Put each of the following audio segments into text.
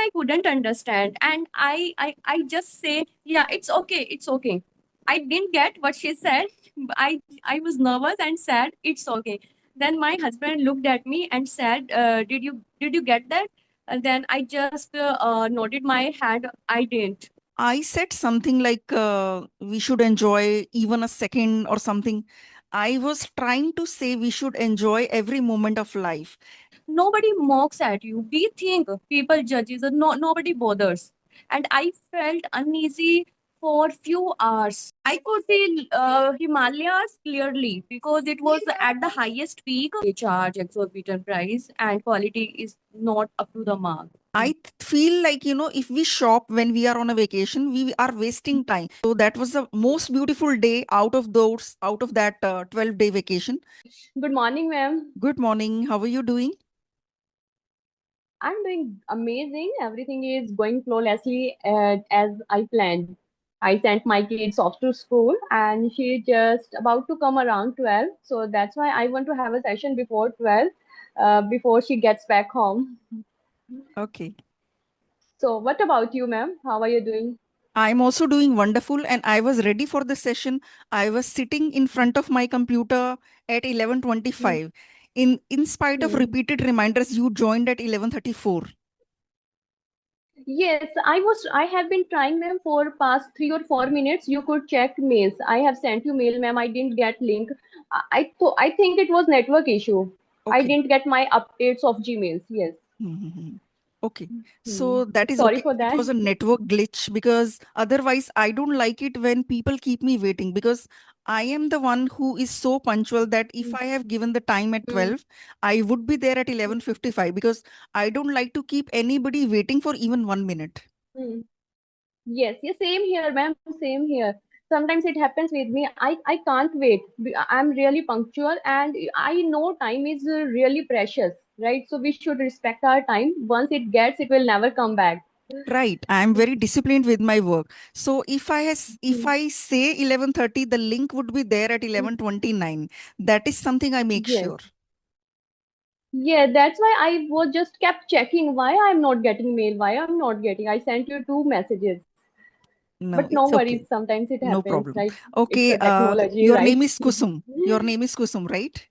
I couldn't understand. And I just say, yeah, it's okay. I didn't get what she said. I was nervous and said, it's okay. Then my husband looked at me and said, did you get that? And then I just nodded my head. I didn't. I said something like we should enjoy even a second or something. I was trying to say we should enjoy every moment of life. Nobody mocks at you. We think people judges, nobody bothers. And I felt uneasy for few hours. I could see Himalayas clearly because it was at the highest peak. They charge exorbitant price and quality is not up to the mark. Feel like, if we shop when we are on a vacation, we are wasting time. So that was the most beautiful day out of that 12-day vacation. Good morning, ma'am. Good morning. How are you doing? I'm doing amazing. Everything is going flawlessly as I planned. I sent my kids off to school and she just about to come around 12. So that's why I want to have a session before 12, before she gets back home. Okay. So what about you, ma'am? How are you doing? I'm also doing wonderful and I was ready for the session. I was sitting in front of my computer at Hmm. 11:25. In spite of Hmm. repeated reminders, you joined at 11:34. Yes, I have been trying, ma'am, for past 3 or 4 minutes. You could check mails. I have sent you mail, ma'am. I didn't get link. I think it was network issue. I Okay. didn't get my updates of Gmails. Yes. Mhm. Okay. Hmm. So that is Sorry okay. for It that. was a network glitch because otherwise I don't like it when people keep me waiting because I am the one who is so punctual that if I have given the time at Hmm. 12, I would be there at 11:55 because I don't like to keep anybody waiting for even 1 minute. Hmm. Yes, yes, same here, ma'am. Same here. Sometimes it happens with me. I can't wait. I'm really punctual, and I know time is really precious, right? So we should respect our time. Once it gets, it will never come back. Right. I am very disciplined with my work. So if Hmm. I say 11:30, the link would be there at 11:29. That is something I make Yes. sure. Yeah, that's why I was just kept checking why I'm not getting mail, why I'm not getting. I sent you two messages. No, But no it's worries, okay. sometimes it No happens, problem. right? It's Okay. a technology, Your right? name is Kusum. Your name is Kusum, right?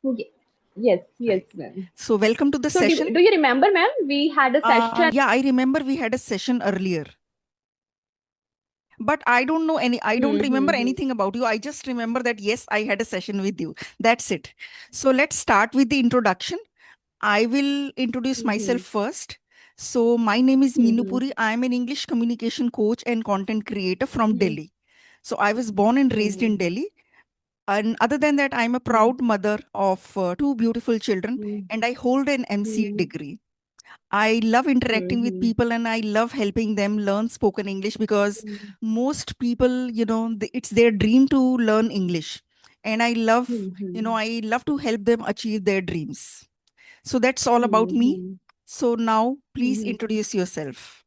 Ye- Yes, yes, Right. ma'am. So welcome to the So session. do you remember, ma'am? We had a session. Yeah, I remember we had a session earlier, but I don't remember Mm-hmm. anything about you. I just remember that yes, I had a session with you. That's it. So let's start with the introduction. I will introduce myself Mm-hmm. first. So my name is Mm-hmm. Minupuri. I am an English communication coach and content creator from Mm-hmm. Delhi. So I was born and raised in Mm-hmm. Delhi. And other than that, I'm a proud mother of two beautiful children and I hold an MC Mm-hmm. degree. I love interacting with Mm-hmm. people and I love helping them learn spoken English because most people, it's their dream to learn English. And Mm-hmm. I love to help them achieve their dreams. So that's all about me. Mm-hmm. So now please Mm-hmm. introduce yourself.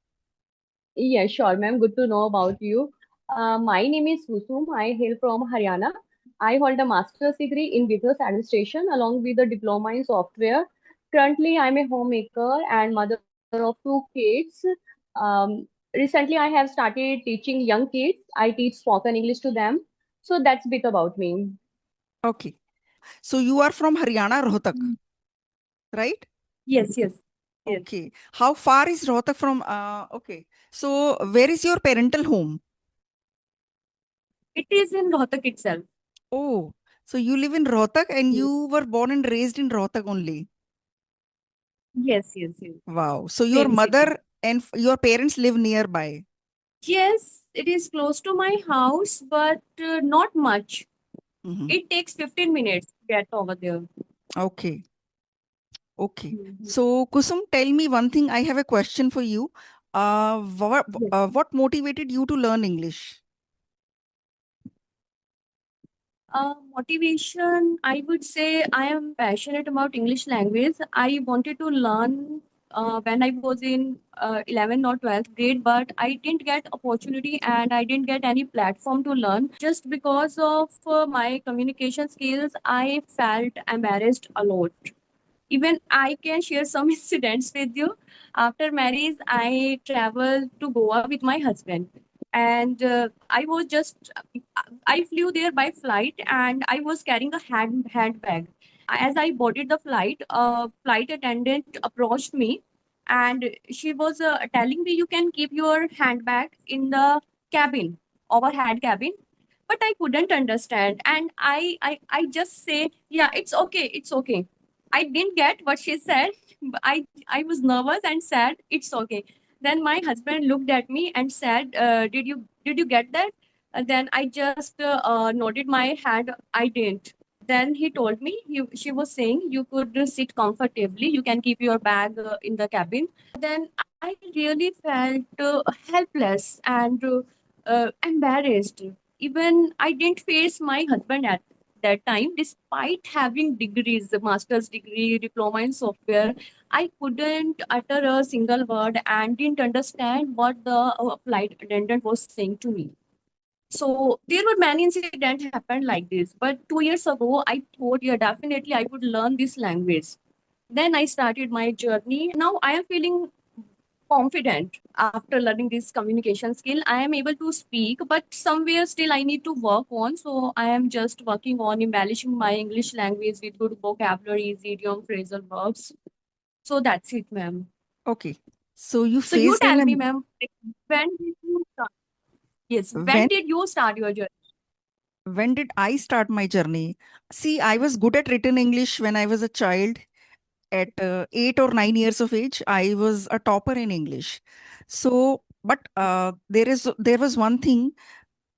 Yeah, sure, ma'am. Good to know about you. My name is Kusum. I hail from Haryana. I hold a master's degree in business administration along with a diploma in software. Currently, I'm a homemaker and mother of two kids. Recently, I have started teaching young kids. I teach spoken English to them. So that's bit about me. Okay. So you are from Haryana, Rohtak, right? Yes, yes, yes. Okay. How far is Rohtak from? Okay. So where is your parental home? It is in Rohtak itself. Oh, so you live in Rohtak and you were born and raised in Rohtak only. Yes, yes, yes. Wow. So your Same city. mother and your parents live nearby. Yes, it is close to my house, but not much. Hmm. It takes 15 minutes to get over there. Okay. Okay. Mhm. So Kusum, tell me one thing. I have a question for you. Yes. What motivated you to learn English? Motivation, I would say I am passionate about English language. I wanted to learn when I was in 11th or 12th grade, but I didn't get opportunity and I didn't get any platform to learn. Just because of my communication skills, I felt embarrassed a lot. Even I can share some incidents with you. After marriage, I traveled to Goa with my husband, and I flew there by flight, and I was carrying a handbag. As I boarded the flight, a flight attendant approached me, and she was telling me, "You can keep your handbag in the cabin, overhead cabin." But I couldn't understand, and I just say, "Yeah, it's okay." I didn't get what she said. But I was nervous and said, "It's okay." Then my husband looked at me and said, did you get that?" Then I just nodded my head. I didn't. Then he told me, she was saying, "You could sit comfortably. You can keep your bag in the cabin." Then I really felt helpless and embarrassed. Even I didn't face my husband at that time, despite having degrees, a master's degree, diploma in software. I couldn't utter a single word and didn't understand what the flight attendant was saying to me. So there were many incidents happened like this. But 2 years ago, I thought, yeah, definitely I would learn this language. Then I started my journey. Now I am feeling confident after learning this communication skill. I am able to speak, but somewhere still I need to work on. So I am just working on embellishing my English language with good vocabularies, idiom, phrasal verbs. So that's it, ma'am. Okay. So you So you faced tell in me, ma'am, when did you start? Yes, a when did you start your journey? when did I start my journey? See, I was good at written English when I was a child. At 8 or 9 years of age, I was a topper in English. So, but there was one thing.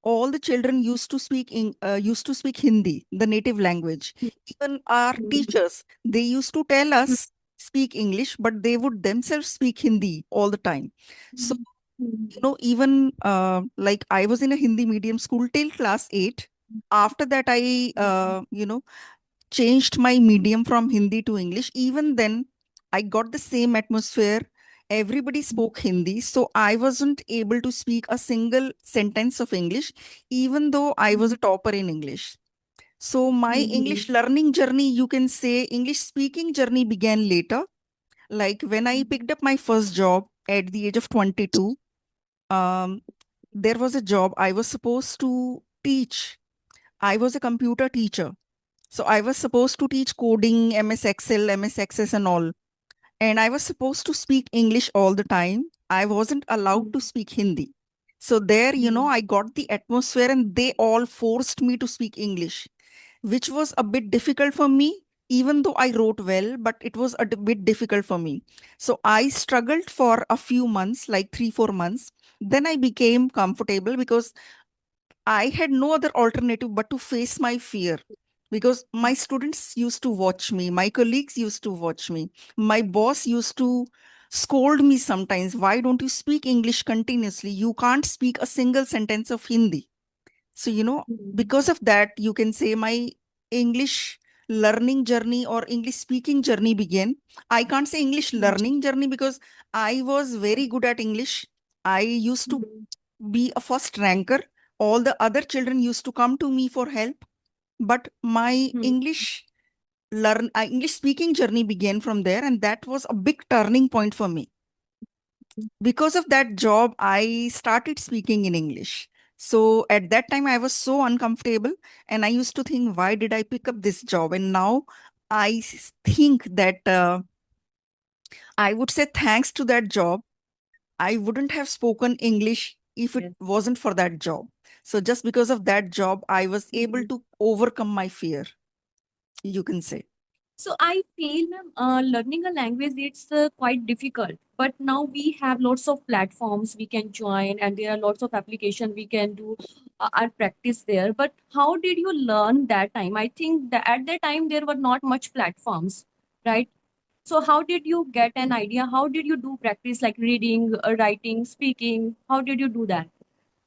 All the children used to speak Hindi, the native language. Even our teachers, they used to tell us speak English, but they would themselves speak Hindi all the time. So even like I was in a Hindi medium school till class 8. After that, I changed my medium from Hindi to English. Even then, I got the same atmosphere. Everybody spoke Hindi, so I wasn't able to speak a single sentence of English, even though I was a topper in English. So my English learning journey, you can say, English speaking journey began later. Like when I picked up my first job at the age of 22, um, there was a job I was supposed to teach. I was a computer teacher. So I was supposed to teach coding, MS Excel, MS Access, and all. And I was supposed to speak English all the time. I wasn't allowed to speak Hindi. So there, I got the atmosphere and they all forced me to speak English, which was a bit difficult for me, even though I wrote well, but it was a bit difficult for me. So I struggled for a few months, like 3, 4 months. Then I became comfortable because I had no other alternative but to face my fear, because my students used to watch me, my colleagues used to watch me, my boss used to scold me sometimes. Why don't you speak English continuously? You can't speak a single sentence of Hindi. So, because of that, you can say my English learning journey or English speaking journey began. I can't say English learning journey because I was very good at English. I used to be a first ranker. All the other children used to come to me for help. But my English speaking journey began from there, and that was a big turning point for me. Because of that job, I started speaking in English. So at that time, I was so uncomfortable, and I used to think, why did I pick up this job? And now think that I would say thanks to that job, I wouldn't have spoken English if it Yes. wasn't for that job. So just because of that job, I was able to overcome my fear, you can say. So I feel learning a language it's quite difficult. But now we have lots of platforms we can join, and there are lots of application we can do our practice there. But how did you learn that time? I think that at that time there were not much platforms, right? So how did you get an idea? How did you do practice like reading, writing, speaking? How did you do that?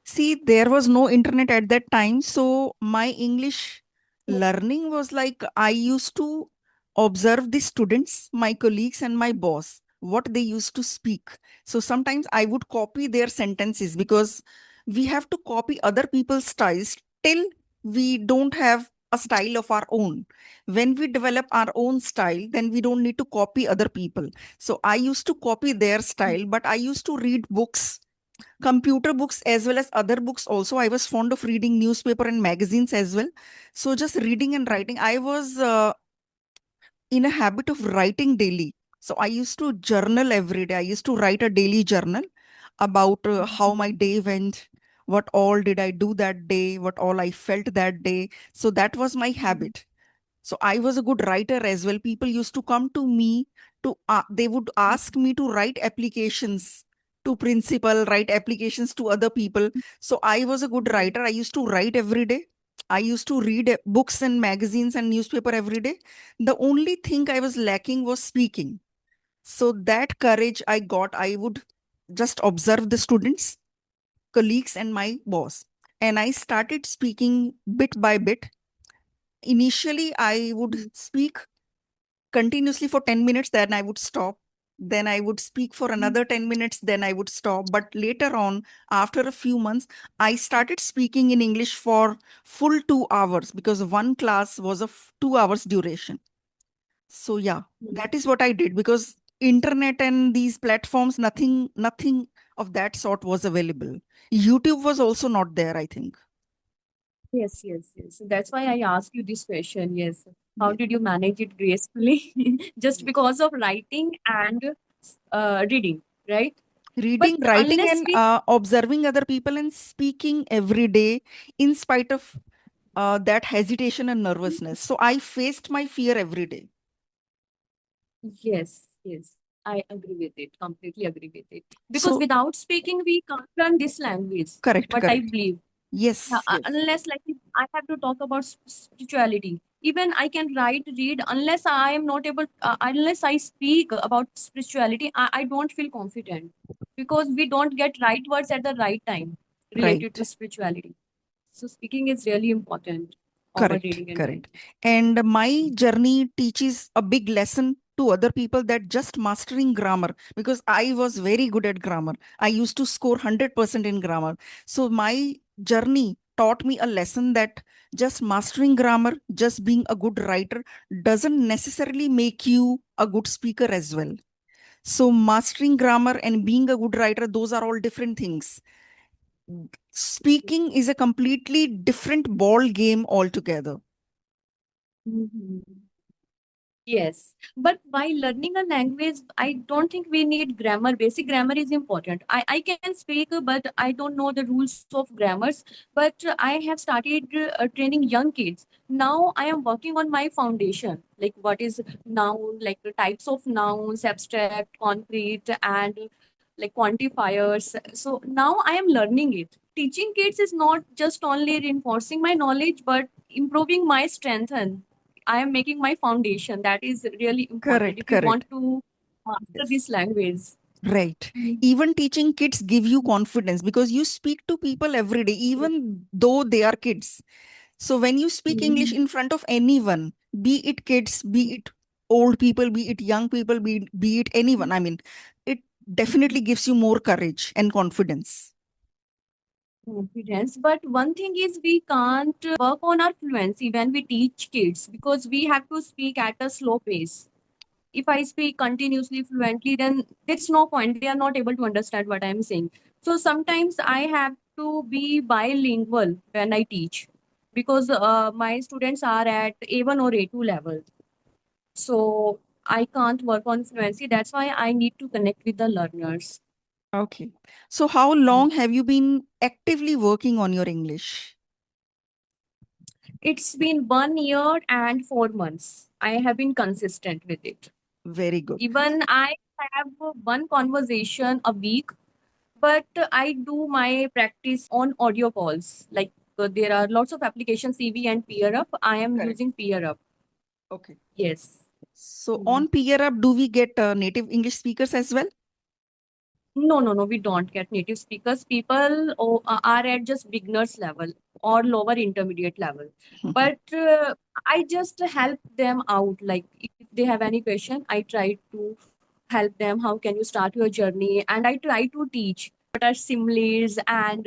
See, there was no internet at that time. So my English learning was like I used to observe the students, my colleagues, and my boss, what they used to speak. So sometimes I would copy their sentences because we have to copy other people's styles till we don't have a style of our own. When we develop our own style, then we don't need to copy other people. So I used to copy their style, but I used to read books, computer books as well as other books also. I was fond of reading newspaper and magazines as well. So just reading and writing. I was in a habit of writing daily. So I used to journal every day. I used to write a daily journal about how my day went, what all did I do that day, what all I felt that day. So that was my habit. So I was a good writer as well. People used to come to me to, they would ask me to write applications to principal, write applications to other people. So I was a good writer. I used to write every day. I used to read books and magazines and newspaper every day. The only thing I was lacking was speaking. So that courage I got, I would just observe the students, colleagues, and my boss. And I started speaking bit by bit. Initially, I would speak continuously for 10 minutes, then I would stop. Then I would speak for another 10 minutes, then I would stop. But later on, after a few months, I started speaking in English for full 2 hours because one class was of 2 hours duration. So yeah, that is what I did because internet and these platforms, nothing of that sort was available. YouTube was also not there, I think. Yes, yes, yes. That's why I asked you this question. Yes. How Yes. did you manage it gracefully? Just Yes. because of writing and reading, right? But Reading, writing, unless and we, observing other people and speaking every day in spite of that hesitation and nervousness. So I faced my fear every day. yes, yes, I agree with it. Completely agree with it. Because So without speaking, we can't learn this language. correct, What I correct. believe. Yes, yes, Unless like if I have to talk about spirituality, even I can write, read. Unless I am not able, unless I speak about spirituality, I don't feel confident because we don't get right words at the right time related to right. spirituality. So speaking is really important over Correct, reading and correct. writing. And my journey teaches a big lesson to other people that just mastering grammar, because I was very good at grammar. I used to score 100% in grammar. So my journey taught me a lesson that just mastering grammar, just being a good writer doesn't necessarily make you a good speaker as well. So mastering grammar and being a good writer, those are all different things. Speaking is a completely different ball game altogether. Mhm. Yes, but while learning a language, I don't think we need grammar. Basic grammar is important. I can speak, but I don't know the rules of grammars. But I have started training young kids. Now I am working on my foundation, like what is noun, like the types of nouns, abstract, concrete, and like quantifiers. So now I am learning it. Teaching kids is not just only reinforcing my knowledge, but improving my strength and I am making my foundation. That is really important Correct, if you correct. want to master Yes. this language. Right. Mm. Even teaching kids give you confidence because you speak to people every day, even though they are kids. So when you speak English Mhm. in front of anyone, be it kids, be it old people, be it young people, be it anyone, I mean, it definitely gives you more courage and confidence. Confidence. But one thing is we can't work on our fluency when we teach kids because we have to speak at a slow pace. If I speak continuously fluently, then there's no point. They are not able to understand what I'm saying. So sometimes I have to be bilingual when I teach because my students are at A1 or A2 level. So I can't work on fluency. That's why I need to connect with the learners. Okay. So how long have you been actively working on your English? It's been 1 year and 4 months. I have been consistent with it. Very good. Even I have one conversation a week, but I do my practice on audio calls. Like there are lots of applications, CV and Peer Up. I am Correct. using Peer Up. Okay. Yes. So Mm. on Peer Up, do we get native English speakers as well? No, no, no, we don't get native speakers. People are at just beginners level or lower intermediate level. But I just help them out. Like if they have any question, I try to help them. How can you start your journey? And I try to teach. what are similes and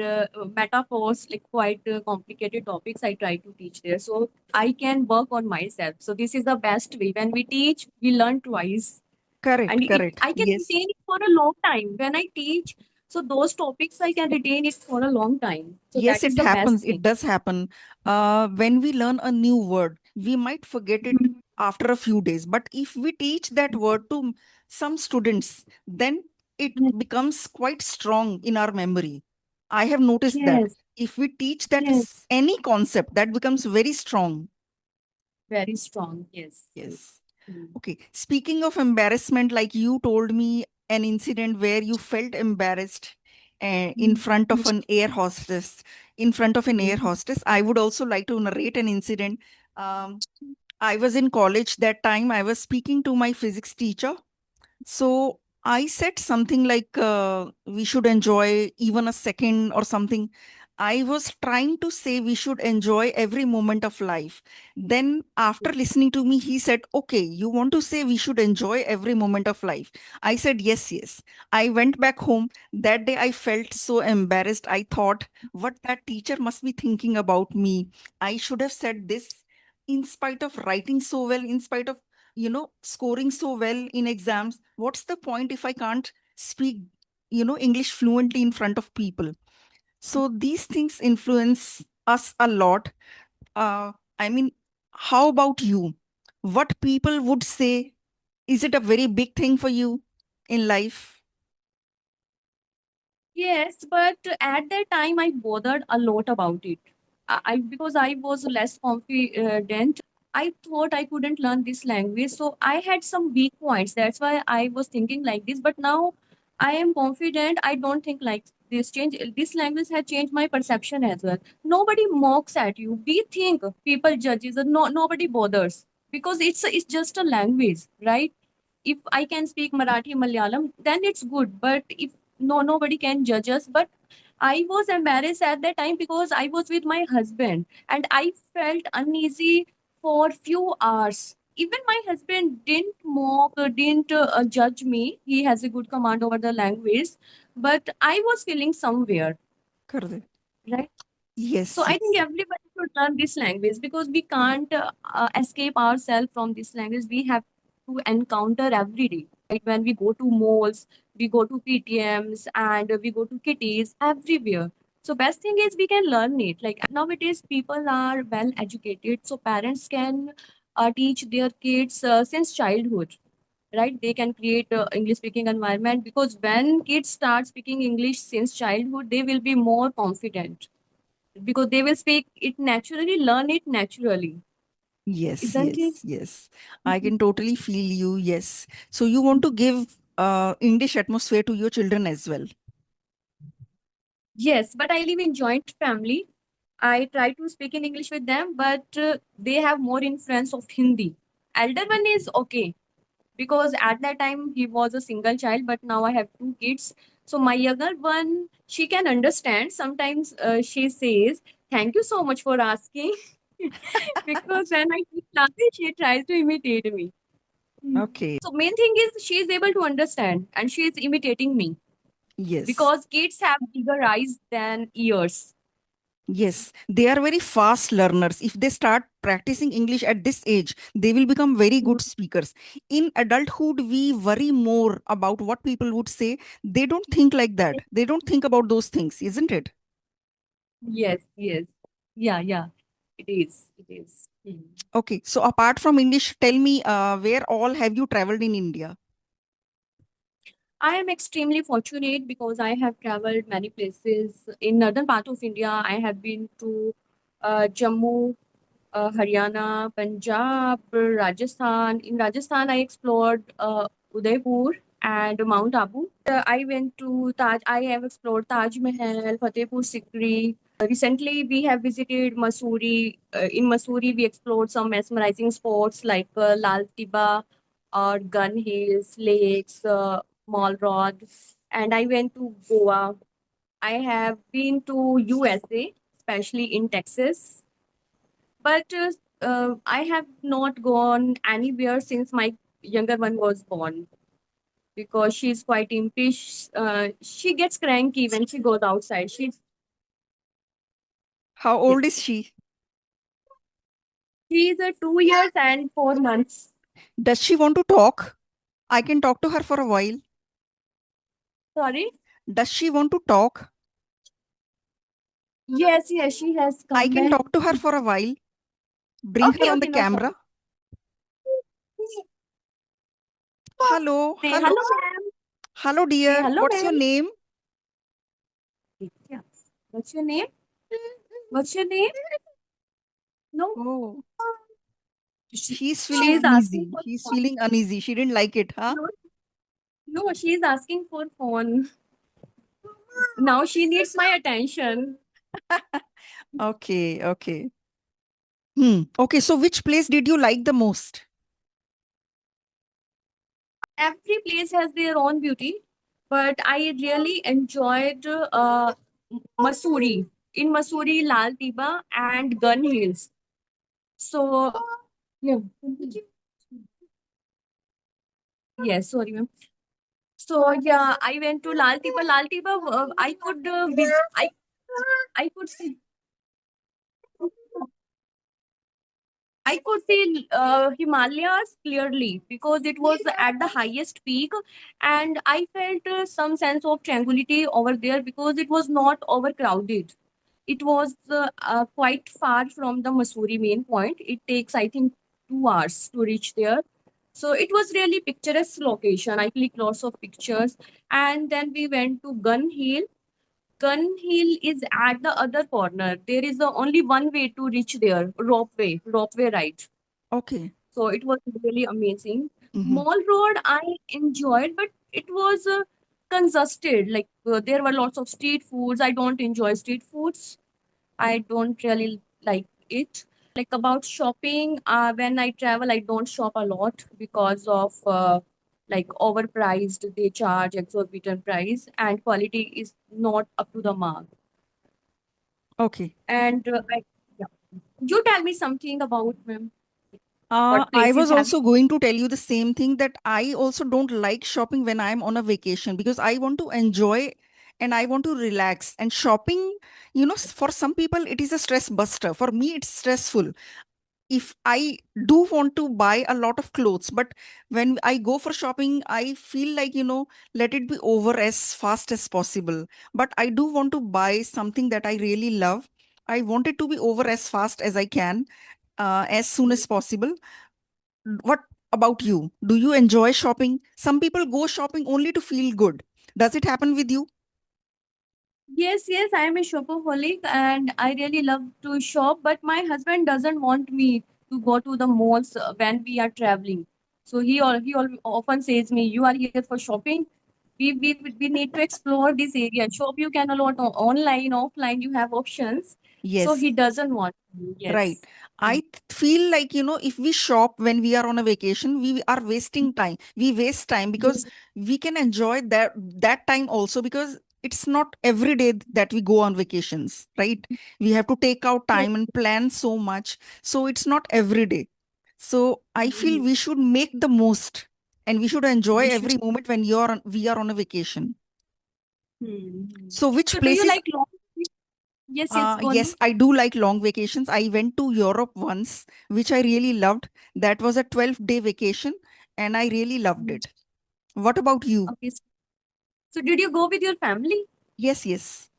metaphors, like quite complicated topics I try to teach there. So I can work on myself. So this is the best way. When we teach, we learn twice. And Correct, correct. I can Yes. retain it for a long time. When I teach, so those topics I can retain it for a long time. So Yes, that is it the best happens. It thing. does happen. When we learn a new word, we might forget it after a few days. But if we teach that word to some students, then it Yes, becomes quite strong in our memory. I have noticed that. yes, If we teach that yes. any concept, that becomes very strong. Very strong. Yes, yes. Yes. Mm. Okay. Speaking of embarrassment, like you told me an incident where you felt embarrassed in front of an air hostess, in front of an air hostess. I would also like to narrate an incident. Um, I was in college that time. I was speaking to my physics teacher. So I said something like, we should enjoy even a second or something. I was trying to say we should enjoy every moment of life. Then, after listening to me, he said, okay, you want to say we should enjoy every moment of life? I said, yes, yes. I went back home. That day, I felt so embarrassed. I thought, what that teacher must be thinking about me. I should have said this in spite of writing so well, in spite of scoring so well in exams. What's the point if I can't speak English fluently in front of people? So these things influence us a lot. I mean, how about you? What people would say, is it a very big thing for you in life? Yes, but at that time I bothered a lot about it. Because I was less confident. I thought I couldn't learn this language, so I had some weak points. That's why I was thinking like this. But now I am confident. I don't think like this. Change this language has changed my perception as well. Nobody mocks at you. We think people judges. No, nobody bothers because it's just a language, right? If I can speak Marathi, Malayalam, then it's good. But if nobody can judge us. But I was embarrassed at that time because I was with my husband and I felt uneasy for few hours. Even my husband didn't mock, didn't judge me. He has a good command over the language, but I was feeling somewhere, Correct. right? So Yes, I think yes. everybody should learn this language because we can't escape ourselves from this language. We have to encounter every day. Right? When we go to malls, we go to PTMs, and we go to kitties everywhere. So best thing is we can learn it. Like nowadays, people are well educated, so parents can teach their kids since childhood. Right? They can create a English speaking environment because when kids start speaking English since childhood, they will be more confident because they will speak it naturally, learn it naturally, Yes, isn't it? yes, yes. I can totally feel you. Yes. So you want to give English atmosphere to your children as well. Yes, but I live in joint family. I try to speak in English with them, but they have more influence of Hindi. Elder one is okay because at that time he was a single child, but now I have two kids. So my younger one, she can understand. Sometimes she says, "Thank you so much for asking," because when I teach classes, she tries to imitate me. Okay. So main thing is she is able to understand and she is imitating me Yes. because kids have bigger eyes than ears. Yes, they are very fast learners. If they start practicing English at this age, they will become very good speakers. In adulthood, we worry more about what people would say. They don't think like that. They don't think about those things, isn't it? Yes, yes. Yeah, yeah. It is. It is. Okay, so apart from English, tell me, where all have you traveled in India? I am extremely fortunate because I have traveled many places. In northern part of India, I have been to Jammu, Haryana, Punjab, Rajasthan. In Rajasthan, I explored Udaipur and Mount Abu. I went to Taj. I have explored Taj Mahal, Fatehpur Sikri. Recently, we have visited Mussoorie. In Mussoorie, we explored some mesmerizing spots like Lal Tiba or Gun Hills, lakes, Mall Road. And I went to Goa. I have been to USA, especially in Texas. But I have not gone anywhere since my younger one was born. because she's quite impish. She gets cranky when she goes outside. How Yeah. old is she? She's 2 years and 4 months. Does she want to talk? I can talk to her for a while. Sorry? Does she want to talk? Yes, yes, she has I come can back. talk to her for a while. Bring her Okay, on the okay, no problem. camera. Hello, Say hello, hello, ma'am. hello, Say dear. hello, What's your ma'am. name? Yeah. What's your name? What's your name? No. Oh, She, she's feeling she's asking uneasy. for She's phone. feeling uneasy. She didn't like it, huh? No, no, she's asking for phone. Now she needs my attention. Okay, okay. Okay, so which place did you like the most? Every place has their own beauty, but I really enjoyed Masuri. In Masuri, Lal Tiba and Gun Hills. So, yeah. Yes, sorry, ma'am. So yeah, I went to Lal Tiba. Lal Tiba, I could see I could see Himalayas clearly because it was at the highest peak, and I felt some sense of tranquility over there because it was not overcrowded. It was quite far from the Mussoorie main point. It takes, I think, 2 hours to reach there. So it was really picturesque location. I clicked lots of pictures, and then we went to Gun Hill. Gun Hill is at the other corner. There is only one way to reach there, ropeway ride. Okay. So it was really amazing. Mm-hmm. Mall Road I enjoyed, but it was congested. Like there were lots of street foods. I don't enjoy street foods. I don't really like it. Like about shopping, when I travel, I don't shop a lot because of like overpriced. They charge exorbitant price, and quality is not up to the mark. Okay. And yeah. You tell me something about what I places was have. also going to tell you the same thing that I also don't like shopping when I'm on a vacation because I want to enjoy and I want to relax. And shopping, for some people, it is a stress buster. For me, it's stressful. If I do want to buy a lot of clothes, but when I go for shopping, I feel like, let it be over as fast as possible. But I do want to buy something that I really love. I want it to be over as fast as I can, as soon as possible. What about you? Do you enjoy shopping? Some people go shopping only to feel good. Does it happen with you? Yes, yes, I am a shopaholic and I really love to shop, but my husband doesn't want me to go to the malls when we are traveling. So he often says me, "You are here for shopping. We need to explore this area. Shop you can a lot online, offline. You have options." So Yes. he doesn't want me. Right. Yes. Feel like, if we shop when we are on a vacation, we are wasting time. We waste time because Yes. we can enjoy that time also because it's not every day that we go on vacations, right? We have to take out Yes. time and plan so much. So it's not every day. So I feel Mhm. we should make the most and we should enjoy We should. every moment when we are on a vacation. Hmm. So which So do you places? like long? Yes, yes, go on, Yes, ma'am. I do like long vacations. I went to Europe once, which I really loved. That was a 12-day vacation, and I really loved Mhm. it. What about you? Okay. So did you go with your family? Yes, yes.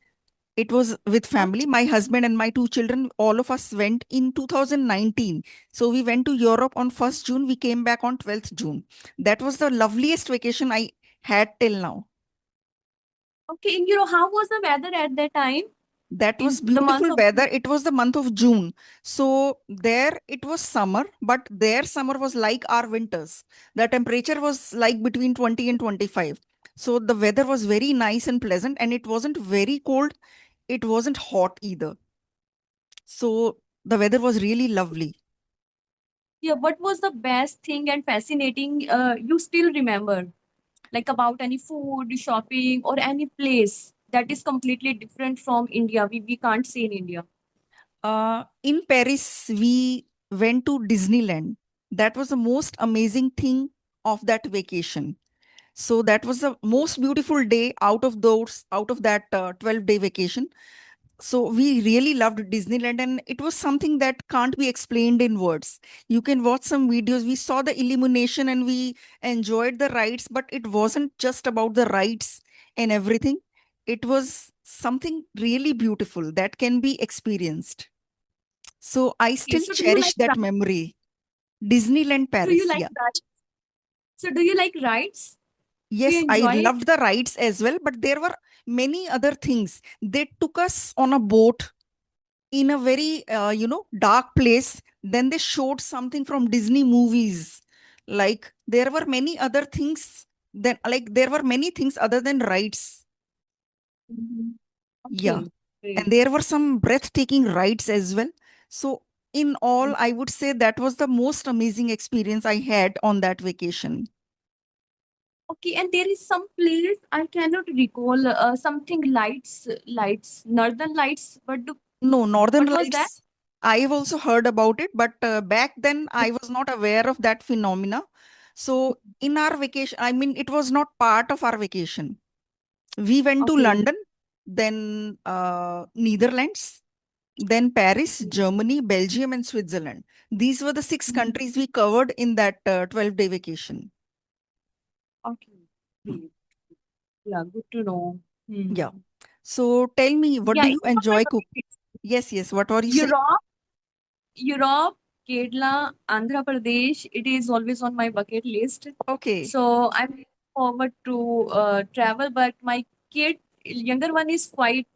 It was with family. My husband and my two children, all of us went in 2019. So we went to Europe on 1st June. We came back on 12th June. That was the loveliest vacation I had till now. Okay, and how was the weather at that time That in was the month beautiful of weather. It was the month of June. So there it was summer, but their summer was like our winters. The temperature was like between 20 and 25. So the weather was very nice and pleasant, and it wasn't very cold. It wasn't hot either. So the weather was really lovely. yeah? What was the best thing and fascinating you still remember, like about any food, shopping, or any place that is completely different from India? We can't see in India. In Paris, we went to Disneyland. That was the most amazing thing of that vacation. So that was the most beautiful day out of that 12-day vacation. So we really loved Disneyland, and it was something that can't be explained in words. You can watch some videos. We saw the illumination and we enjoyed the rides, but it wasn't just about the rides and everything. It was something really beautiful that can be experienced. So I Okay, still so do you cherish like that rides? memory. Disneyland Do you Paris, like yeah. rides? So do you like rides? Do you Yes, I enjoy it? loved the rides as well, but there were many other things. They took us on a boat in a very dark place. Then they showed something from Disney movies. Like there were many other things. Then like there were many things other than rides. Mhm. Yeah, Okay, and great. there were some breathtaking rides as well. So in all, I would say that was the most amazing experience I had on that vacation. Okay, and there is some place I cannot recall something lights, Northern Lights. No, Northern What was that? Lights. I have also heard about it, but back then I was not aware of that phenomena. So in our vacation, I mean, it was not part of our vacation. We went to Okay. London, then Netherlands, then Paris, Germany, Belgium, and Switzerland. These were the six Mhm. countries we covered in that 12-day vacation. Okay. Great. Yeah, good to know. Yeah. Hmm. So tell me, what Yeah, do you it's on my enjoy cook? bucket list. Yes, yes. What were you saying? Europe, Europe, Kerala, Andhra Pradesh. It is always on my bucket list. Okay. So I'm looking forward to travel, but my kid, younger one, is quite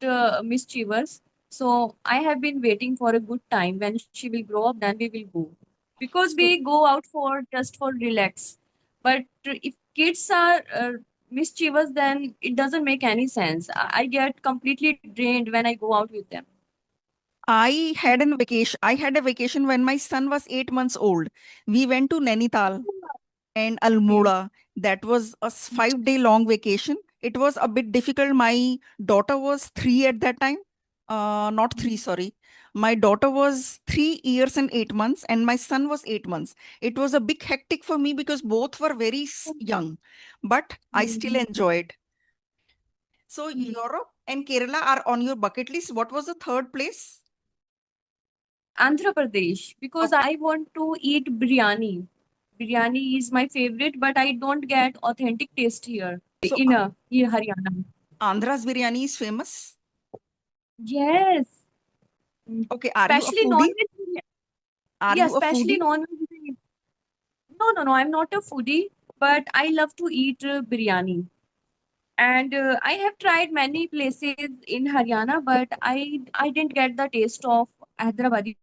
mischievous. So I have been waiting for a good time. When she will grow up, then we will go. Because So we go out for just for relax. But if kids are mischievous, then it doesn't make any sense. I get completely drained when I go out with them. I had a vacation. I had a vacation when my son was 8 months old. We went to Nainital and Okay. Almora. That was a 5-day long vacation. It was a bit difficult. My daughter was 3 at that time. Not three, sorry. My daughter was 3 years and 8 months, and my son was 8 months. It was a big hectic for me because both were very young, but I still Mhm. enjoyed. So Europe and Kerala are on your bucket list. What was the third place? Andhra Pradesh, because Okay. I want to eat biryani. Biryani is my favorite, but I don't get authentic taste here So in here Haryana. Andhra's biryani is famous. Yes. Mm. Okay, are you a Especially foodie? non-veg. Are Yeah, you a especially foodie? non-veg. No, no, no. I'm not a foodie, but I love to eat biryani. And I have tried many places in Haryana, but I didn't get the taste of Hyderabadi